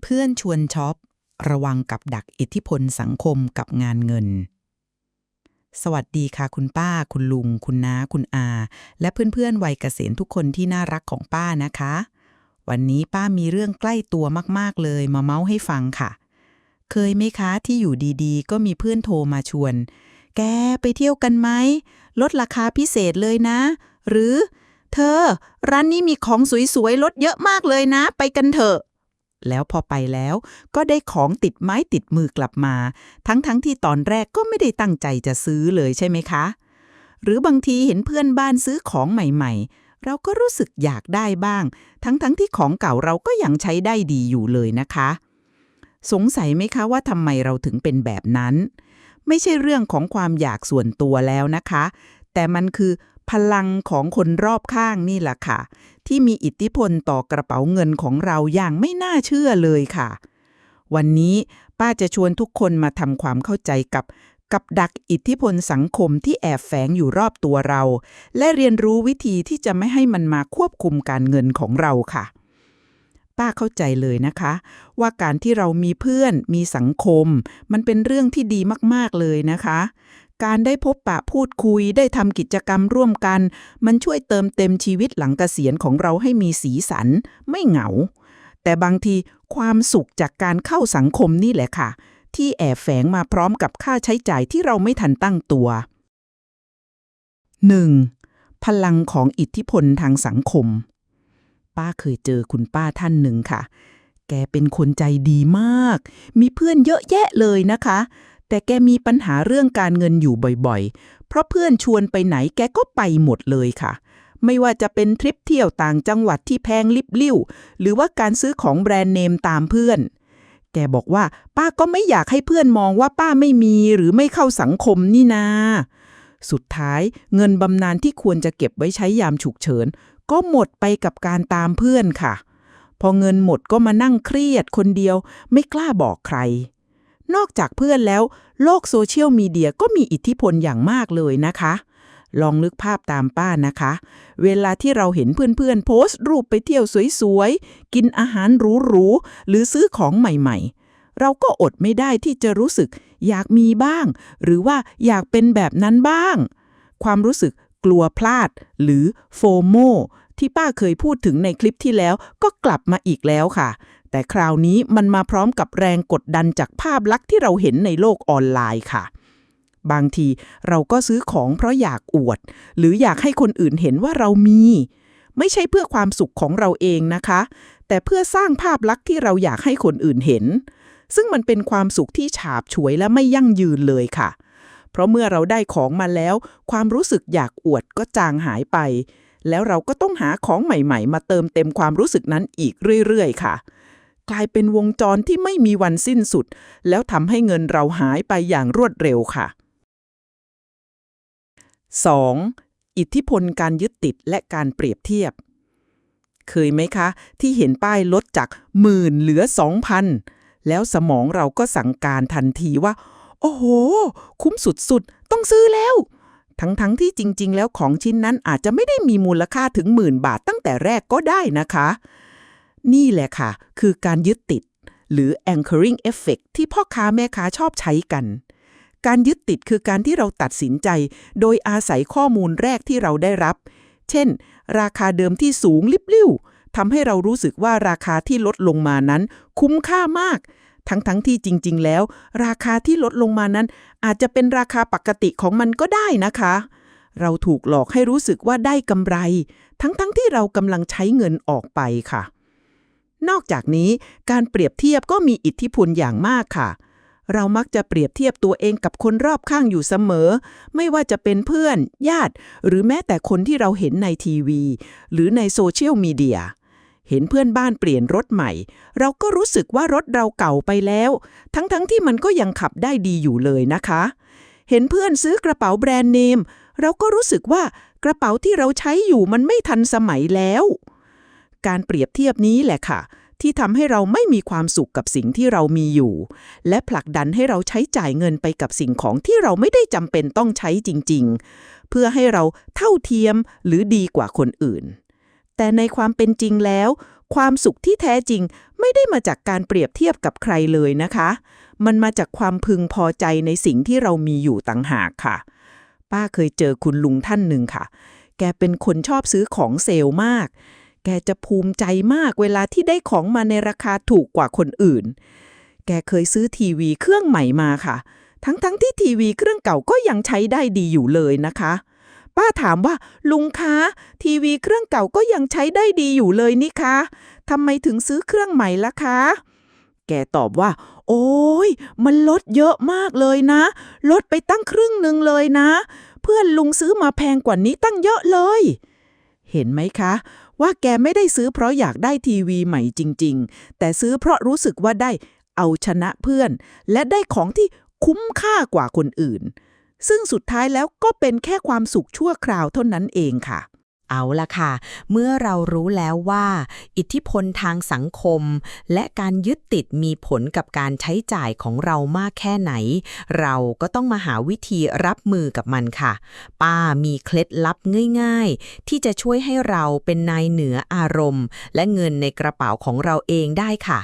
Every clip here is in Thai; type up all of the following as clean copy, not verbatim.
เพื่อนชวนช็อประวังกับดักอิทธิพลสังคมกับงานเงินสวัสดีค่ะคุณป้าคุณลุงคุณน้าคุณอาและเพื่อนๆวัยเกษียณทุกคนที่น่ารักของป้านะคะวันนี้ป้ามีเรื่องใกล้ตัวมากๆเลยมาเมาให้ฟังค่ะเคยไหมคะที่อยู่ดีๆก็มีเพื่อนโทรมาชวนแกไปเที่ยวกันไหมลดราคาพิเศษเลยนะหรือเธอร้านนี้มีของสวยๆลดเยอะมากเลยนะไปกันเถอะแล้วพอไปแล้วก็ได้ของติดไม้ติดมือกลับมาทั้งที่ตอนแรกก็ไม่ได้ตั้งใจจะซื้อเลยใช่ไหมคะหรือบางทีเห็นเพื่อนบ้านซื้อของใหม่ๆเราก็รู้สึกอยากได้บ้างทั้งที่ของเก่าเราก็ยังใช้ได้ดีอยู่เลยนะคะสงสัยไหมคะว่าทำไมเราถึงเป็นแบบนั้นไม่ใช่เรื่องของความอยากส่วนตัวแล้วนะคะแต่มันคือพลังของคนรอบข้างนี่แหละค่ะที่มีอิทธิพลต่อกระเป๋าเงินของเราอย่างไม่น่าเชื่อเลยค่ะวันนี้ป้าจะชวนทุกคนมาทำความเข้าใจกับดักอิทธิพลสังคมที่แอบแฝงอยู่รอบตัวเราและเรียนรู้วิธีที่จะไม่ให้มันมาควบคุมการเงินของเราค่ะป้าเข้าใจเลยนะคะว่าการที่เรามีเพื่อนมีสังคมมันเป็นเรื่องที่ดีมากๆเลยนะคะการได้พบปะพูดคุยได้ทำกิจกรรมร่วมกันมันช่วยเติมเต็มชีวิตหลังเกษียณของเราให้มีสีสันไม่เหงาแต่บางทีความสุขจากการเข้าสังคมนี่แหละค่ะที่แอบแฝงมาพร้อมกับค่าใช้จ่ายที่เราไม่ทันตั้งตัว 1. พลังของอิทธิพลทางสังคมป้าเคยเจอคุณป้าท่านหนึ่งค่ะแกเป็นคนใจดีมากมีเพื่อนเยอะแยะเลยนะคะแต่แกมีปัญหาเรื่องการเงินอยู่บ่อยๆเพราะเพื่อนชวนไปไหนแกก็ไปหมดเลยค่ะไม่ว่าจะเป็นทริปเที่ยวต่างจังหวัดที่แพงลิบลิ่วหรือว่าการซื้อของแบรนด์เนมตามเพื่อนแกบอกว่าป้าก็ไม่อยากให้เพื่อนมองว่าป้าไม่มีหรือไม่เข้าสังคมนี่นาสุดท้ายเงินบำนาญที่ควรจะเก็บไว้ใช้ยามฉุกเฉินก็หมดไปกับการตามเพื่อนค่ะพอเงินหมดก็มานั่งเครียดคนเดียวไม่กล้าบอกใครนอกจากเพื่อนแล้วโลกโซเชียลมีเดียก็มีอิทธิพลอย่างมากเลยนะคะลองนึกภาพตามป้านะคะเวลาที่เราเห็นเพื่อนๆโพสต์รูปไปเที่ยวสวยๆกินอาหารหรูๆหรือซื้อของใหม่ๆเราก็อดไม่ได้ที่จะรู้สึกอยากมีบ้างหรือว่าอยากเป็นแบบนั้นบ้างความรู้สึกกลัวพลาดหรือโฟโมที่ป้าเคยพูดถึงในคลิปที่แล้วก็กลับมาอีกแล้วค่ะแต่คราวนี้มันมาพร้อมกับแรงกดดันจากภาพลักษณ์ที่เราเห็นในโลกออนไลน์ค่ะบางทีเราก็ซื้อของเพราะอยากอวดหรืออยากให้คนอื่นเห็นว่าเรามีไม่ใช่เพื่อความสุขของเราเองนะคะแต่เพื่อสร้างภาพลักษณ์ที่เราอยากให้คนอื่นเห็นซึ่งมันเป็นความสุขที่ฉาบฉวยและไม่ยั่งยืนเลยค่ะเพราะเมื่อเราได้ของมาแล้วความรู้สึกอยากอวดก็จางหายไปแล้วเราก็ต้องหาของใหม่ๆมาเติมเต็มความรู้สึกนั้นอีกเรื่อยๆค่ะกลายเป็นวงจรที่ไม่มีวันสิ้นสุดแล้วทำให้เงินเราหายไปอย่างรวดเร็วค่ะ 2. อิทธิพลการยึดติดและการเปรียบเทียบเคยไหมคะที่เห็นป้ายลดจาก10,000เหลือ 2,000 แล้วสมองเราก็สั่งการทันทีว่าโอ้โหคุ้มสุดๆต้องซื้อแล้วทั้งที่จริงๆแล้วของชิ้นนั้นอาจจะไม่ได้มีมูลค่าถึง10,000 บาทตั้งแต่แรกก็ได้นะคะนี่แหละค่ะคือการยึดติดหรือ anchoring effect ที่พ่อค้าแม่ค้าชอบใช้กันการยึดติดคือการที่เราตัดสินใจโดยอาศัยข้อมูลแรกที่เราได้รับเช่นราคาเดิมที่สูงลิบลิ่วทำให้เรารู้สึกว่าราคาที่ลดลงมานั้นคุ้มค่ามากทั้งที่จริงๆแล้วราคาที่ลดลงมานั้นอาจจะเป็นราคาปกติของมันก็ได้นะคะเราถูกหลอกให้รู้สึกว่าได้กำไรทั้งที่เรากำลังใช้เงินออกไปค่ะนอกจากนี้การเปรียบเทียบก็มีอิทธิพลอย่างมากค่ะเรามักจะเปรียบเทียบตัวเองกับคนรอบข้างอยู่เสมอไม่ว่าจะเป็นเพื่อนญาติหรือแม้แต่คนที่เราเห็นในทีวีหรือในโซเชียลมีเดียเห็นเพื่อนบ้านเปลี่ยนรถใหม่เราก็รู้สึกว่ารถเราเก่าไปแล้วทั้งที่มันก็ยังขับได้ดีอยู่เลยนะคะเห็นเพื่อนซื้อกระเป๋าแบรนด์เนมเราก็รู้สึกว่ากระเป๋าที่เราใช้อยู่มันไม่ทันสมัยแล้วการเปรียบเทียบนี้แหละค่ะที่ทำให้เราไม่มีความสุขกับสิ่งที่เรามีอยู่และผลักดันให้เราใช้จ่ายเงินไปกับสิ่งของที่เราไม่ได้จำเป็นต้องใช้จริงๆเพื่อให้เราเท่าเทียมหรือดีกว่าคนอื่นแต่ในความเป็นจริงแล้ว ความสุขที่แท้จริงไม่ได้มาจากการเปรียบเทียบกับใครเลยนะคะมันมาจากความพึงพอใจในสิ่งที่เรามีอยู่ต่างหากค่ะป้าเคยเจอคุณลุงท่านหนึ่งค่ะแกเป็นคนชอบซื้อของเซลล์มากแกจะภูมิใจมากเวลาที่ได้ของมาในราคาถูกกว่าคนอื่นแกเคยซื้อทีวีเครื่องใหม่มาค่ะทั้งที่ทีวีเครื่องเก่าก็ยังใช้ได้ดีอยู่เลยนะคะป้าถามว่าลุงคะทีวีเครื่องเก่าก็ยังใช้ได้ดีอยู่เลยนี่คะทำไมถึงซื้อเครื่องใหม่ล่ะคะแกตอบว่าโอ้ยมันลดเยอะมากเลยนะลดไปตั้งครึ่งหนึ่งเลยนะเพื่อนลุงซื้อมาแพงกว่านี้ตั้งเยอะเลยเห็นไหมคะว่าแกไม่ได้ซื้อเพราะอยากได้ทีวีใหม่จริงๆแต่ซื้อเพราะรู้สึกว่าได้เอาชนะเพื่อนและได้ของที่คุ้มค่ากว่าคนอื่นซึ่งสุดท้ายแล้วก็เป็นแค่ความสุขชั่วคราวเท่านั้นเองค่ะเอาล่ะค่ะเมื่อเรารู้แล้วว่าอิทธิพลทางสังคมและการยึดติดมีผลกับการใช้จ่ายของเรามากแค่ไหนเราก็ต้องมาหาวิธีรับมือกับมันค่ะป้ามีเคล็ดลับง่ายๆที่จะช่วยให้เราเป็นนายเหนืออารมณ์และเงินในกระเป๋าของเราเองได้ค่ะ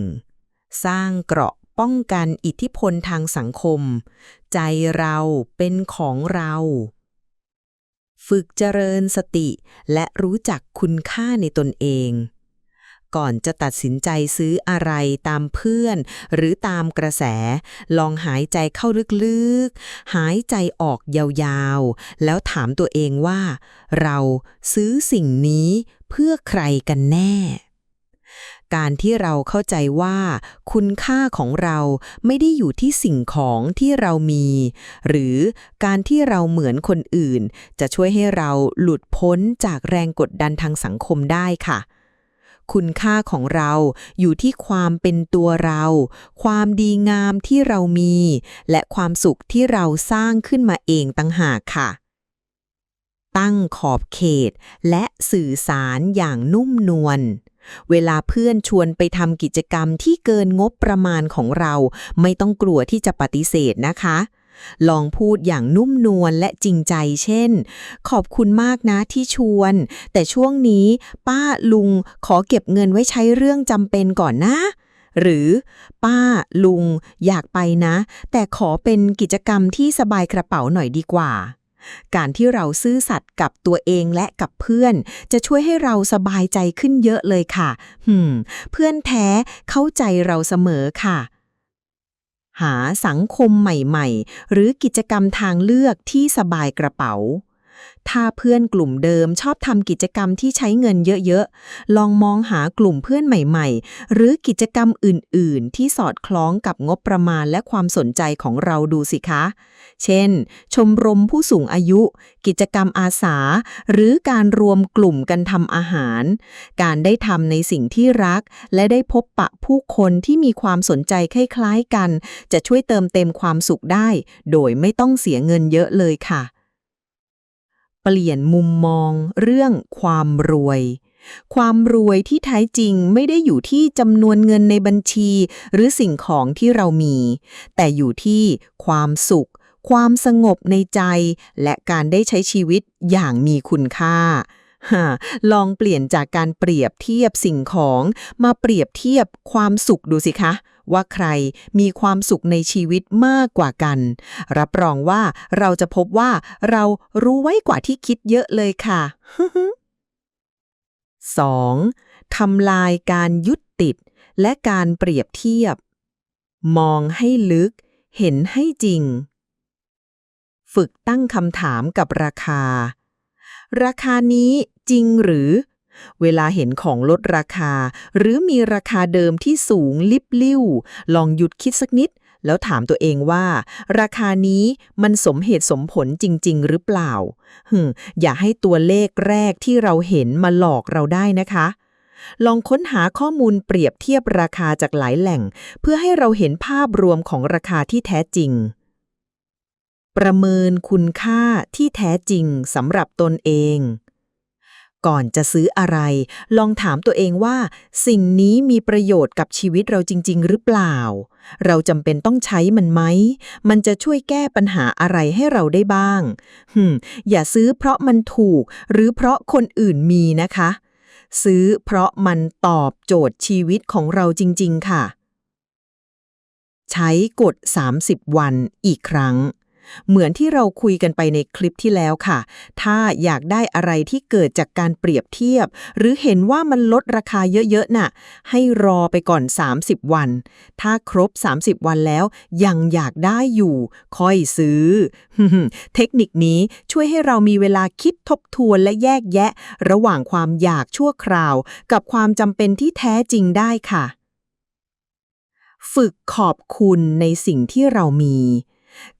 1. สร้างเกราะป้องกันอิทธิพลทางสังคมใจเราเป็นของเราฝึกเจริญสติและรู้จักคุณค่าในตนเองก่อนจะตัดสินใจซื้ออะไรตามเพื่อนหรือตามกระแสลองหายใจเข้าลึกๆหายใจออกยาวๆแล้วถามตัวเองว่าเราซื้อสิ่งนี้เพื่อใครกันแน่การที่เราเข้าใจว่าคุณค่าของเราไม่ได้อยู่ที่สิ่งของที่เรามีหรือการที่เราเหมือนคนอื่นจะช่วยให้เราหลุดพ้นจากแรงกดดันทางสังคมได้ค่ะคุณค่าของเราอยู่ที่ความเป็นตัวเราความดีงามที่เรามีและความสุขที่เราสร้างขึ้นมาเองต่างหากค่ะตั้งขอบเขตและสื่อสารอย่างนุ่มนวลเวลาเพื่อนชวนไปทำกิจกรรมที่เกินงบประมาณของเราไม่ต้องกลัวที่จะปฏิเสธนะคะลองพูดอย่างนุ่มนวลและจริงใจเช่นขอบคุณมากนะที่ชวนแต่ช่วงนี้ป้าลุงขอเก็บเงินไว้ใช้เรื่องจำเป็นก่อนนะหรือป้าลุงอยากไปนะแต่ขอเป็นกิจกรรมที่สบายกระเป๋าหน่อยดีกว่าการที่เราซื่อสัตย์กับตัวเองและกับเพื่อนจะช่วยให้เราสบายใจขึ้นเยอะเลยค่ะเพื่อนแท้เข้าใจเราเสมอค่ะหาสังคมใหม่ๆหรือกิจกรรมทางเลือกที่สบายกระเป๋าถ้าเพื่อนกลุ่มเดิมชอบทำกิจกรรมที่ใช้เงินเยอะๆลองมองหากลุ่มเพื่อนใหม่ๆหรือกิจกรรมอื่นๆที่สอดคล้องกับงบประมาณและความสนใจของเราดูสิคะเช่นชมรมผู้สูงอายุกิจกรรมอาสาหรือการรวมกลุ่มกันทำอาหารการได้ทำในสิ่งที่รักและได้พบปะผู้คนที่มีความสนใจคล้ายๆกันจะช่วยเติมเต็มความสุขได้โดยไม่ต้องเสียเงินเยอะเลยค่ะเปลี่ยนมุมมองเรื่องความรวยความรวยที่แท้จริงไม่ได้อยู่ที่จำนวนเงินในบัญชีหรือสิ่งของที่เรามีแต่อยู่ที่ความสุขความสงบในใจและการได้ใช้ชีวิตอย่างมีคุณค่าลองเปลี่ยนจากการเปรียบเทียบสิ่งของมาเปรียบเทียบความสุขดูสิคะว่าใครมีความสุขในชีวิตมากกว่ากันรับรองว่าเราจะพบว่าเรารู้ไว้กว่าที่คิดเยอะเลยค่ะ 2. ทำลายการยึดติดและการเปรียบเทียบมองให้ลึกเห็นให้จริงฝึกตั้งคำถามกับราคานี้จริงหรือเวลาเห็นของลดราคาหรือมีราคาเดิมที่สูงลิบลิ่วลองหยุดคิดสักนิดแล้วถามตัวเองว่าราคานี้มันสมเหตุสมผลจริงๆหรือเปล่าอย่าให้ตัวเลขแรกที่เราเห็นมาหลอกเราได้นะคะลองค้นหาข้อมูลเปรียบเทียบราคาจากหลายแหล่งเพื่อให้เราเห็นภาพรวมของราคาที่แท้จริงประเมินคุณค่าที่แท้จริงสำหรับตนเองก่อนจะซื้ออะไรลองถามตัวเองว่าสิ่งนี้มีประโยชน์กับชีวิตเราจริงๆหรือเปล่าเราจำเป็นต้องใช้มันไหมมันจะช่วยแก้ปัญหาอะไรให้เราได้บ้างอย่าซื้อเพราะมันถูกหรือเพราะคนอื่นมีนะคะ ซื้อเพราะมันตอบโจทย์ชีวิตของเราจริงๆค่ะใช้กฎ30 วันอีกครั้งเหมือนที่เราคุยกันไปในคลิปที่แล้วค่ะถ้าอยากได้อะไรที่เกิดจากการเปรียบเทียบหรือเห็นว่ามันลดราคาเยอะๆน่ะให้รอไปก่อน30 วันถ้าครบ30 วันแล้วยังอยากได้อยู่ค่อยซื้อ เทคนิคนี้ช่วยให้เรามีเวลาคิดทบทวนและแยกแยะระหว่างความอยากชั่วคราวกับความจำเป็นที่แท้จริงได้ค่ะฝึกขอบคุณในสิ่งที่เรามี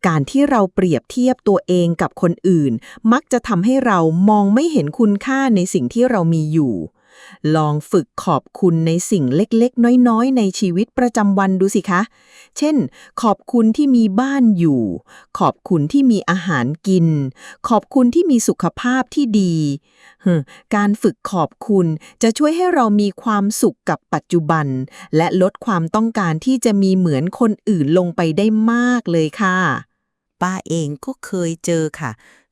การที่เราเปรียบเทียบตัวเองกับคนอื่นมักจะทำให้เรามองไม่เห็นคุณค่าในสิ่งที่เรามีอยู่ลองฝึกขอบคุณในสิ่งเล็กๆน้อยๆในชีวิตประจำวันดูสิคะเช่นขอบคุณที่มีบ้านอยู่ขอบคุณที่มีอาหารกินขอบคุณที่มีสุขภาพที่ดีการฝึกขอบคุณจะช่วยให้เรามีความสุขกับปัจจุบันและลดความต้องการที่จะมีเหมือนคนอื่นลงไปได้มากเลยค่ะป้าเองก็เคยเจอค่ะ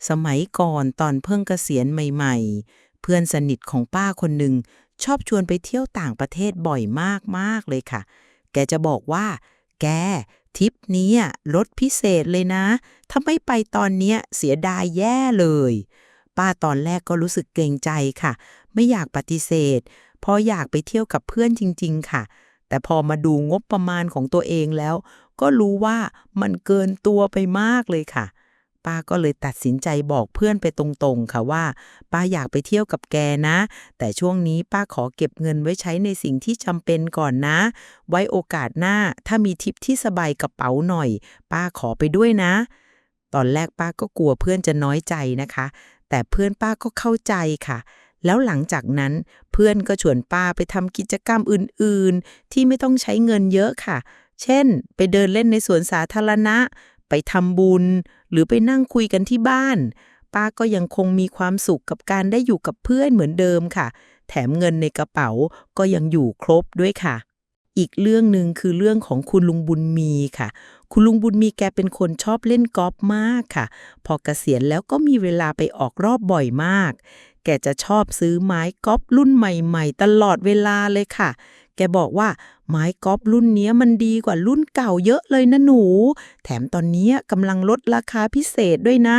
สมัยก่อนตอนเพิ่งเกษียณใหม่ๆเพื่อนสนิทของป้าคนหนึ่งชอบชวนไปเที่ยวต่างประเทศบ่อยมากๆเลยค่ะแกจะบอกว่าแกทริปนี้ลดพิเศษเลยนะถ้าไม่ไปตอนเนี้ยเสียดายแย่เลยป้าตอนแรกก็รู้สึกเกรงใจค่ะไม่อยากปฏิเสธเพราะอยากไปเที่ยวกับเพื่อนจริงๆค่ะแต่พอมาดูงบประมาณของตัวเองแล้วก็รู้ว่ามันเกินตัวไปมากเลยค่ะป้าก็เลยตัดสินใจบอกเพื่อนไปตรงๆค่ะว่าป้าอยากไปเที่ยวกับแกนะแต่ช่วงนี้ป้าขอเก็บเงินไว้ใช้ในสิ่งที่จำเป็นก่อนนะไว้โอกาสหน้าถ้ามีทริปที่สบายกระเป๋าหน่อยป้าขอไปด้วยนะตอนแรกป้าก็กลัวเพื่อนจะน้อยใจนะคะแต่เพื่อนป้าก็เข้าใจค่ะแล้วหลังจากนั้นเพื่อนก็ชวนป้าไปทำกิจกรรมอื่นๆที่ไม่ต้องใช้เงินเยอะค่ะเช่นไปเดินเล่นในสวนสาธารณะไปทำบุญหรือไปนั่งคุยกันที่บ้านป้าก็ยังคงมีความสุขกับการได้อยู่กับเพื่อนเหมือนเดิมค่ะแถมเงินในกระเป๋าก็ยังอยู่ครบด้วยค่ะอีกเรื่องหนึ่งคือเรื่องของคุณลุงบุญมีค่ะคุณลุงบุญมีแกเป็นคนชอบเล่นกอล์ฟมากค่ะพอเกษียณแล้วก็มีเวลาไปออกรอบบ่อยมากแกจะชอบซื้อไม้กอล์ฟรุ่นใหม่ๆตลอดเวลาเลยค่ะแกบอกว่าไม้กอล์ฟรุ่นนี้มันดีกว่ารุ่นเก่าเยอะเลยนะหนูแถมตอนนี้กำลังลดราคาพิเศษด้วยนะ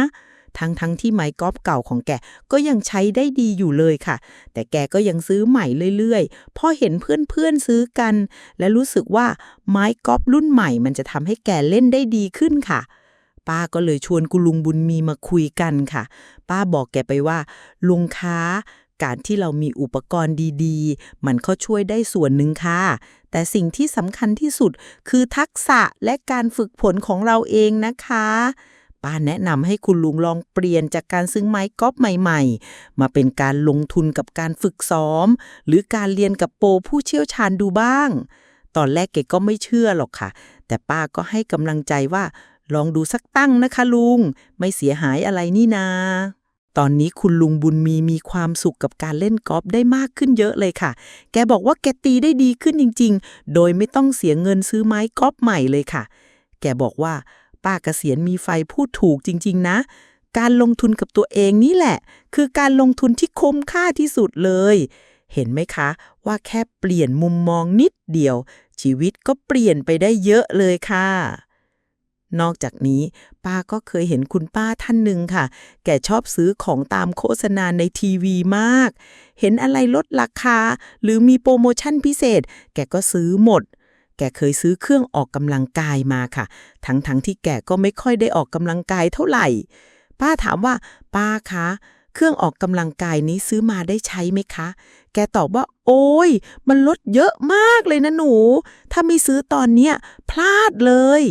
ทั้งที่ไม้กอล์ฟเก่าของแกก็ยังใช้ได้ดีอยู่เลยค่ะแต่แกก็ยังซื้อใหม่เรื่อยๆพอเห็นเพื่อนๆซื้อกันและรู้สึกว่าไม้กอล์ฟรุ่นใหม่มันจะทำให้แกเล่นได้ดีขึ้นค่ะป้าก็เลยชวนคุณลุงบุญมีมาคุยกันค่ะป้าบอกแกไปว่าลุงคะการที่เรามีอุปกรณ์ดีๆมันก็ช่วยได้ส่วนหนึ่งค่ะแต่สิ่งที่สำคัญที่สุดคือทักษะและการฝึกฝนของเราเองนะคะป้าแนะนำให้คุณลุงลองเปลี่ยนจากการซื้อไม้กอล์ฟใหม่ๆมาเป็นการลงทุนกับการฝึกซ้อมหรือการเรียนกับโปรผู้เชี่ยวชาญดูบ้างตอนแรกแกก็ไม่เชื่อหรอกค่ะแต่ป้าก็ให้กำลังใจว่าลองดูสักตั้งนะคะลุงไม่เสียหายอะไรนี่นาตอนนี้คุณลุงบุญมีความสุขกับการเล่นกอล์ฟได้มากขึ้นเยอะเลยค่ะแกบอกว่าแกตีได้ดีขึ้นจริงๆโดยไม่ต้องเสียเงินซื้อไม้กอล์ฟใหม่เลยค่ะแกบอกว่าป้าเกษียณมีไฟพูดถูกจริงๆนะการลงทุนกับตัวเองนี่แหละคือการลงทุนที่คุ้มค่าที่สุดเลยเห็นไหมคะว่าแค่เปลี่ยนมุมมองนิดเดียวชีวิตก็เปลี่ยนไปได้เยอะเลยค่ะนอกจากนี้ป้าก็เคยเห็นคุณป้าท่านหนึ่งค่ะแกชอบซื้อของตามโฆษณาในทีวีมากเห็นอะไรลดราคาหรือมีโปรโมชั่นพิเศษแกก็ซื้อหมดแกเคยซื้อเครื่องออกกำลังกายมาค่ะทั้งที่แกก็ไม่ค่อยได้ออกกำลังกายเท่าไหร่ป้าถามว่าป้าคะเครื่องออกกำลังกายนี้ซื้อมาได้ใช้ไหมคะแกตอบว่าโอ้ยมันลดเยอะมากเลยนะหนูถ้าไม่ซื้อตอนเนี้ยพลาดเลย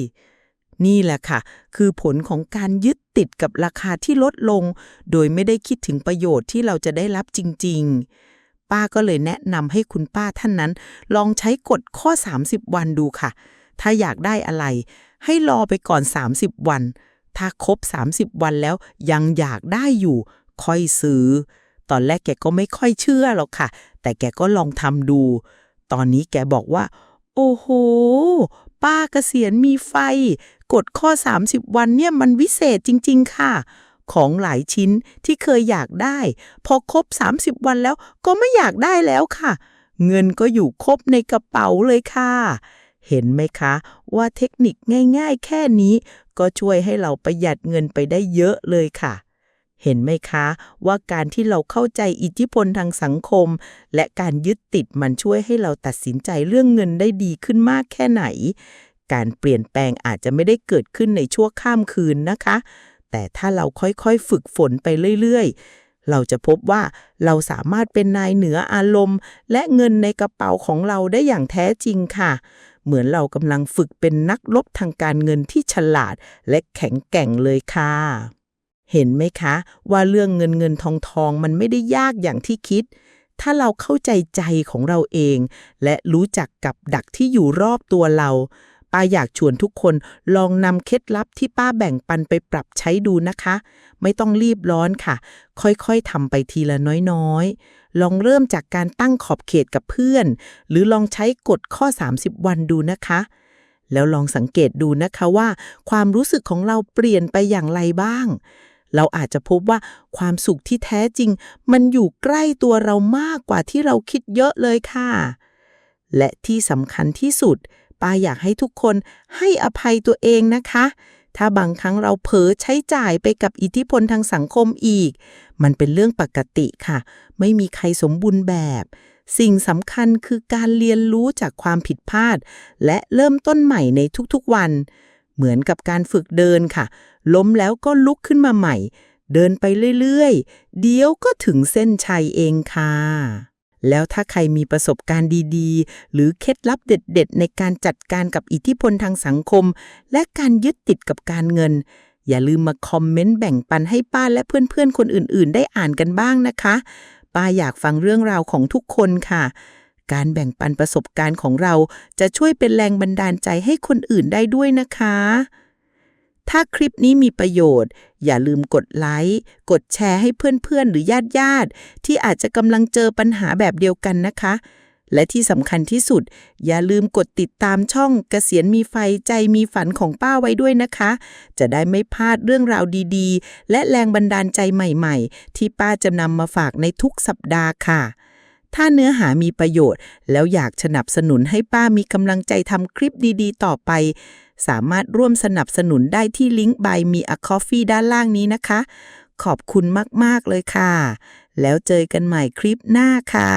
นี่แหละค่ะคือผลของการยึดติดกับราคาที่ลดลงโดยไม่ได้คิดถึงประโยชน์ที่เราจะได้รับจริงๆป้าก็เลยแนะนำให้คุณป้าท่านนั้นลองใช้กฎข้อ30 วันดูค่ะถ้าอยากได้อะไรให้รอไปก่อน30 วันถ้าครบ30 วันแล้วยังอยากได้อยู่ค่อยซื้อตอนแรกแกก็ไม่ค่อยเชื่อหรอกค่ะแต่แกก็ลองทำดูตอนนี้แกบอกว่าโอ้โหป้าเกษียณมีไฟกฎข้อ30 วันเนี่ยมันวิเศษจริงๆค่ะ ของหลายชิ้นที่เคยอยากได้พอครบ30 วันแล้วก็ไม่อยากได้แล้วค่ะ เงินก็อยู่ครบในกระเป๋าเลยค่ะ เห็นไหมคะว่าเทคนิคง่ายๆแค่นี้ก็ช่วยให้เราประหยัดเงินไปได้เยอะเลยค่ะ เห็นไหมคะว่าการที่เราเข้าใจอิทธิพลทางสังคมและการยึดติดมันช่วยให้เราตัดสินใจเรื่องเงินได้ดีขึ้นมากแค่ไหน การเปลี่ยนแปลงอาจจะไม่ได้เกิดขึ้นในชั่วข้ามคืนนะคะ แต่ถ้าเราค่อยๆฝึกฝนไปเรื่อยๆเราจะพบว่าเราสามารถเป็นนายเหนืออารมณ์และเงินในกระเป๋าของเราได้อย่างแท้จริงค่ะเหมือนเรากำลังฝึกเป็นนักรบทางการเงินที่ฉลาดและแข็งแกร่งเลยค่ะเห็นไหมคะว่าเรื่องเงินทองมันไม่ได้ยากอย่างที่คิดถ้าเราเข้าใจใจของเราเองและรู้จักกับดักที่อยู่รอบตัวเราป้าอยากชวนทุกคนลองนำเคล็ดลับที่ป้าแบ่งปันไปปรับใช้ดูนะคะไม่ต้องรีบร้อนค่ะค่อยๆทำไปทีละน้อยๆลองเริ่มจากการตั้งขอบเขตกับเพื่อนหรือลองใช้กฎข้อ30 วันดูนะคะแล้วลองสังเกตดูนะคะว่าความรู้สึกของเราเปลี่ยนไปอย่างไรบ้างเราอาจจะพบว่าความสุขที่แท้จริงมันอยู่ใกล้ตัวเรามากกว่าที่เราคิดเยอะเลยค่ะและที่สำคัญที่สุดป้าอยากให้ทุกคนให้อภัยตัวเองนะคะถ้าบางครั้งเราเผลอใช้จ่ายไปกับอิทธิพลทางสังคมอีกมันเป็นเรื่องปกติค่ะไม่มีใครสมบูรณ์แบบสิ่งสำคัญคือการเรียนรู้จากความผิดพลาดและเริ่มต้นใหม่ในทุกๆวันเหมือนกับการฝึกเดินค่ะล้มแล้วก็ลุกขึ้นมาใหม่เดินไปเรื่อยๆเดี๋ยวก็ถึงเส้นชัยเองค่ะแล้วถ้าใครมีประสบการณ์ดีๆหรือเคล็ดลับเด็ดๆในการจัดการกับอิทธิพลทางสังคมและการยึดติดกับการเงินอย่าลืมมาคอมเมนต์แบ่งปันให้ป้าและเพื่อนๆคนอื่นๆได้อ่านกันบ้างนะคะป้าอยากฟังเรื่องราวของทุกคนค่ะการแบ่งปันประสบการณ์ของเราจะช่วยเป็นแรงบันดาลใจให้คนอื่นได้ด้วยนะคะถ้าคลิปนี้มีประโยชน์อย่าลืมกดไลค์กดแชร์ให้เพื่อนๆหรือญาติๆที่อาจจะกำลังเจอปัญหาแบบเดียวกันนะคะและที่สำคัญที่สุดอย่าลืมกดติดตามช่องเกษียณมีไฟใจมีฝันของป้าไว้ด้วยนะคะจะได้ไม่พลาดเรื่องราวดีๆและแรงบันดาลใจใหม่ๆที่ป้าจะนำมาฝากในทุกสัปดาห์ค่ะถ้าเนื้อหามีประโยชน์แล้วอยากสนับสนุนให้ป้ามีกำลังใจทำคลิปดีๆต่อไปสามารถร่วมสนับสนุนได้ที่ลิงก์ Buy Me a Coffee ด้านล่างนี้นะคะขอบคุณมากๆเลยค่ะแล้วเจอกันใหม่คลิปหน้าค่ะ